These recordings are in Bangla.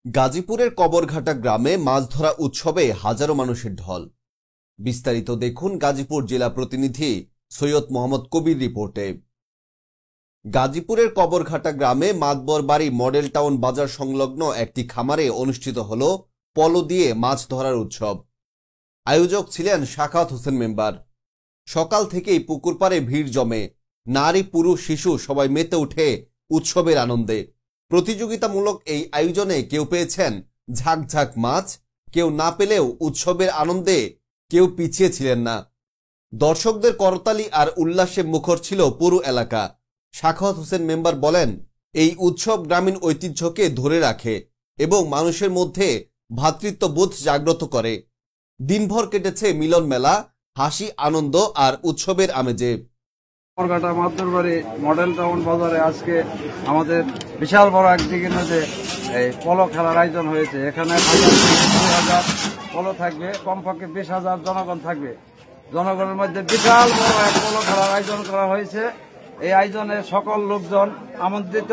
গাজীপুরের কবরঘাটা গ্রামে মাছ ধরা উৎসবে হাজারো মানুষের ঢল। বিস্তারিত দেখুন গাজীপুর জেলা প্রতিনিধি সৈয়দ মোহাম্মদ কবির রিপোর্টে। গাজীপুরের কবরঘাটা গ্রামে মাতবর বাড়ি মডেল টাউন বাজার সংলগ্ন একটি খামারে অনুষ্ঠিত হল পলো দিয়ে মাছ ধরার উৎসব। আয়োজক ছিলেন সাখাওয়াত হোসেন মেম্বার। সকাল থেকেই পুকুর পাড়ে ভিড় জমে, নারী পুরুষ শিশু সবাই মেতে উঠে উৎসবের আনন্দে। প্রতিযোগিতামূলক এই আয়োজনে কেউ পেয়েছেন ঝাঁক ঝাঁক মাছ, কেউ না পেলেও উৎসবের আনন্দে কেউ পিছিয়ে ছিলেন না। দর্শকদের করতালি আর উল্লাসে মুখর ছিল পুরো এলাকা। সাখাওয়াত হোসেন মেম্বার বলেন, এই উৎসব গ্রামীণ ঐতিহ্যকে ধরে রাখে এবং মানুষের মধ্যে ভ্রাতৃত্ববোধ জাগ্রত করে। দিনভর কেটেছে মিলন মেলা, হাসি, আনন্দ আর উৎসবের আমেজে। কবরঘাটা মাতবর বাড়ি মডেল টাউন বাজারে আজকে আমাদের বিশাল বড় একদিকে এই পলো খেলার আয়োজন হয়েছে। এখানে 1000 পলো থাকবে, কমপক্ষে 20,000 জনগণ থাকবে। জনগণের মধ্যে বিশাল বড় এক পলো খেলার আয়োজন করা হয়েছে। এই আয়োজনে সকল লোকজন আমন্ত্রিত।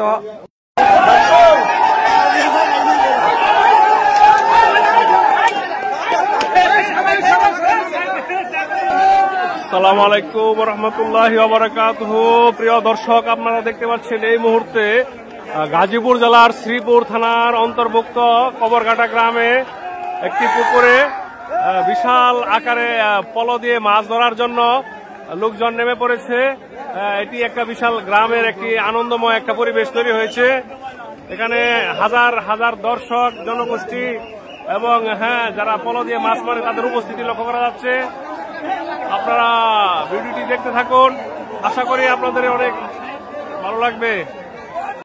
আসসালামু আলাইকুম রহমতুল্লাহি ওয়া বারাকাতুহু। প্রিয় দর্শক, আপনারা দেখতে পাচ্ছেন এই মুহূর্তে গাজীপুর জেলার শ্রীপুর থানার অন্তর্ভুক্ত কবরঘাটা গ্রামে একটি পুকুরে বিশাল আকারে পলো দিয়ে মাছ ধরার জন্য লোকজন নেমে পড়েছে। এটি একটা বিশাল গ্রামের একটি আনন্দময় একটা পরিবেশ তৈরি হয়েছে। এখানে হাজার হাজার দর্শক জনগোষ্ঠী এবং যারা পলো দিয়ে মাছ মারে তাদের উপস্থিতি লক্ষ্য করা যাচ্ছে। আপনারা ভিডিওটি দেখতে থাকুন, আশা করি আপনাদের অনেক ভালো লাগবে।